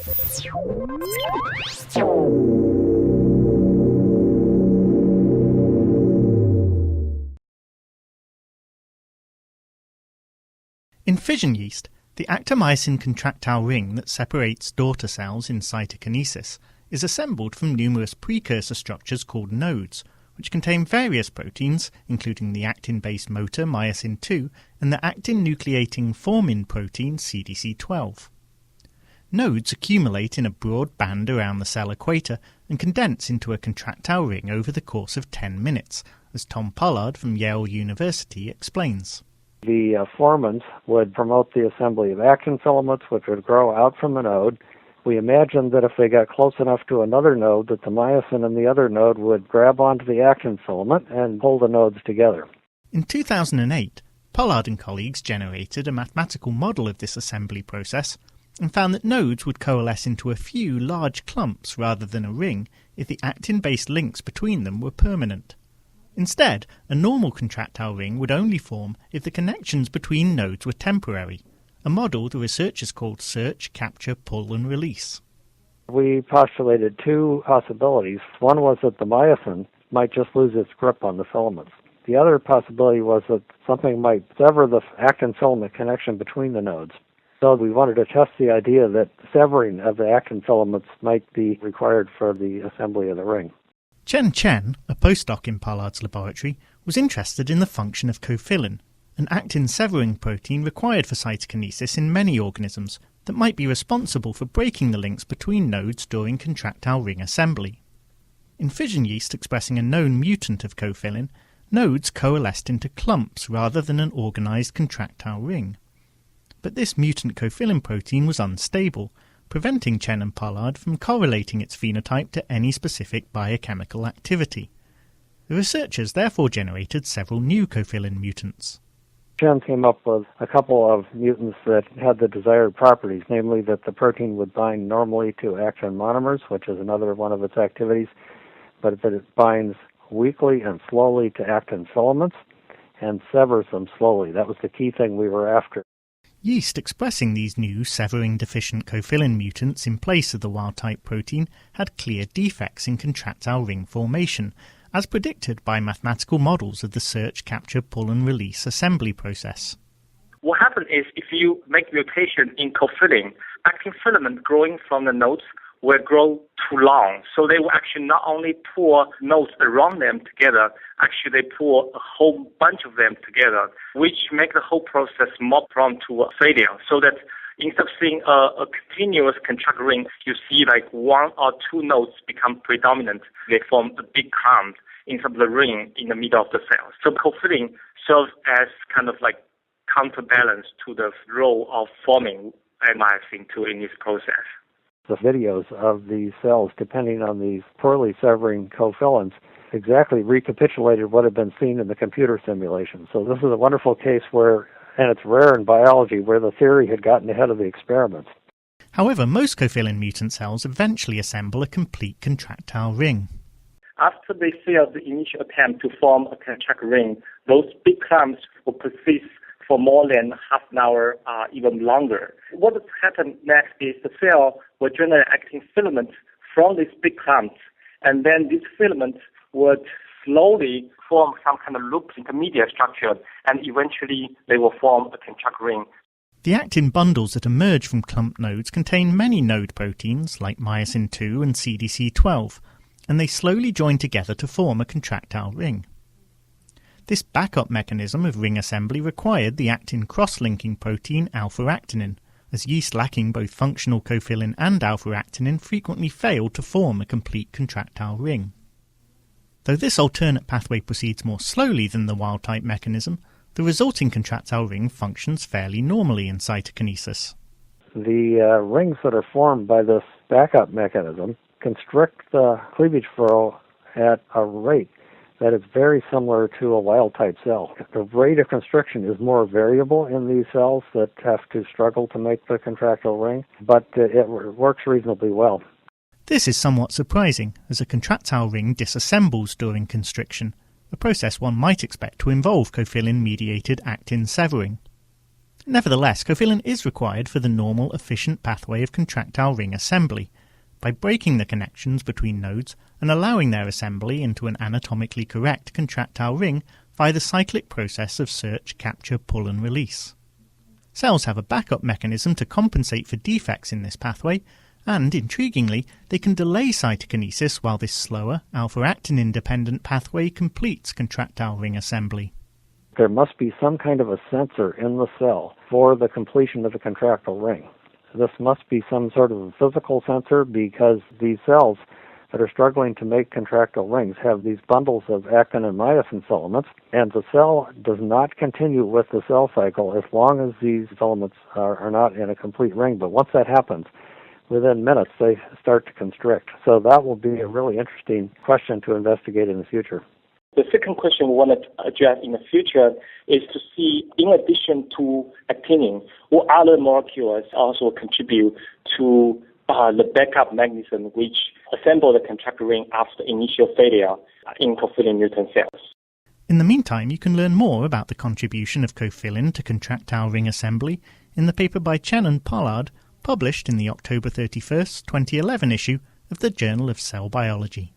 In fission yeast, the actomyosin contractile ring that separates daughter cells in cytokinesis is assembled from numerous precursor structures called nodes, which contain various proteins, including the actin-based motor myosin 2 and the actin-nucleating formin protein CDC12. Nodes accumulate in a broad band around the cell equator and condense into a contractile ring over the course of 10 minutes, as Tom Pollard from Yale University explains. The formins would promote the assembly of actin filaments, which would grow out from the node. We imagined that if they got close enough to another node, that the myosin in the other node would grab onto the actin filament and pull the nodes together. In 2008, Pollard and colleagues generated a mathematical model of this assembly process and found that nodes would coalesce into a few large clumps rather than a ring if the actin-based links between them were permanent. Instead, a normal contractile ring would only form if the connections between nodes were temporary, a model the researchers called search, capture, pull, and release. We postulated two possibilities. One was that the myosin might just lose its grip on the filaments. The other possibility was that something might sever the actin filament connection between the nodes. So we wanted to test the idea that severing of the actin filaments might be required for the assembly of the ring. Chen, a postdoc in Pollard's laboratory, was interested in the function of cofilin, an actin-severing protein required for cytokinesis in many organisms that might be responsible for breaking the links between nodes during contractile ring assembly. In fission yeast expressing a known mutant of cofilin, nodes coalesced into clumps rather than an organized contractile ring. But this mutant cofilin protein was unstable, preventing Chen and Pollard from correlating its phenotype to any specific biochemical activity. The researchers therefore generated several new cofilin mutants. Chen came up with a couple of mutants that had the desired properties, namely that the protein would bind normally to actin monomers, which is another one of its activities, but that it binds weakly and slowly to actin filaments and severs them slowly. That was the key thing we were after. Yeast expressing these new severing-deficient cofilin mutants in place of the wild-type protein had clear defects in contractile ring formation, as predicted by mathematical models of the search, capture, pull and release assembly process. What happens is if you make mutation in cofilin, actin filament growing from the nodes will grow too long. So they will actually not only pull nodes around them together, actually they pull a whole bunch of them together, which make the whole process more prone to failure. So that instead of seeing a continuous contract ring, you see like one or two nodes become predominant. They form a big clump inside the ring in the middle of the cell. So cofilin serves as kind of like counterbalance to the role of forming myosin 2 in this process. The videos of these cells, depending on these poorly severing cofilins, exactly recapitulated what had been seen in the computer simulation. So this is a wonderful case where, and it's rare in biology, where the theory had gotten ahead of the experiments. However, most cofilin mutant cells eventually assemble a complete contractile ring. After they failed the initial attempt to form a contract ring, those big clumps will persist for more than half an hour, even longer. What has happened next is the cell will generate actin filaments from these big clumps, and then these filaments would slowly form some kind of loop intermediate structure, and eventually they will form a contract ring. The actin bundles that emerge from clump nodes contain many node proteins like myosin 2 and CDC12, and they slowly join together to form a contractile ring. This backup mechanism of ring assembly required the actin cross-linking protein alpha-actinin, as yeast lacking both functional cofilin and alpha-actinin frequently failed to form a complete contractile ring. Though this alternate pathway proceeds more slowly than the wild-type mechanism, the resulting contractile ring functions fairly normally in cytokinesis. The rings that are formed by this backup mechanism constrict the cleavage furrow at a rate that is very similar to a wild-type cell. The rate of constriction is more variable in these cells that have to struggle to make the contractile ring, but it works reasonably well. This is somewhat surprising, as a contractile ring disassembles during constriction, a process one might expect to involve cofilin-mediated actin-severing. Nevertheless, cofilin is required for the normal, efficient pathway of contractile ring assembly, by breaking the connections between nodes and allowing their assembly into an anatomically correct contractile ring via the cyclic process of search, capture, pull and release. Cells have a backup mechanism to compensate for defects in this pathway, and, intriguingly, they can delay cytokinesis while this slower, alpha-actin-independent pathway completes contractile ring assembly. There must be some kind of a sensor in the cell for the completion of the contractile ring. This must be some sort of physical sensor because these cells that are struggling to make contractile rings have these bundles of actin and myosin filaments, and the cell does not continue with the cell cycle as long as these filaments are not in a complete ring. But once that happens, within minutes they start to constrict. So that will be a really interesting question to investigate in the future. The second question we want to address in the future is to see, in addition to actinin, what other molecules also contribute to the backup mechanism which assemble the contractile ring after initial failure in cofilin mutant cells. In the meantime, you can learn more about the contribution of cofilin to contractile ring assembly in the paper by Chen and Pollard, published in the October 31st, 2011 issue of the Journal of Cell Biology.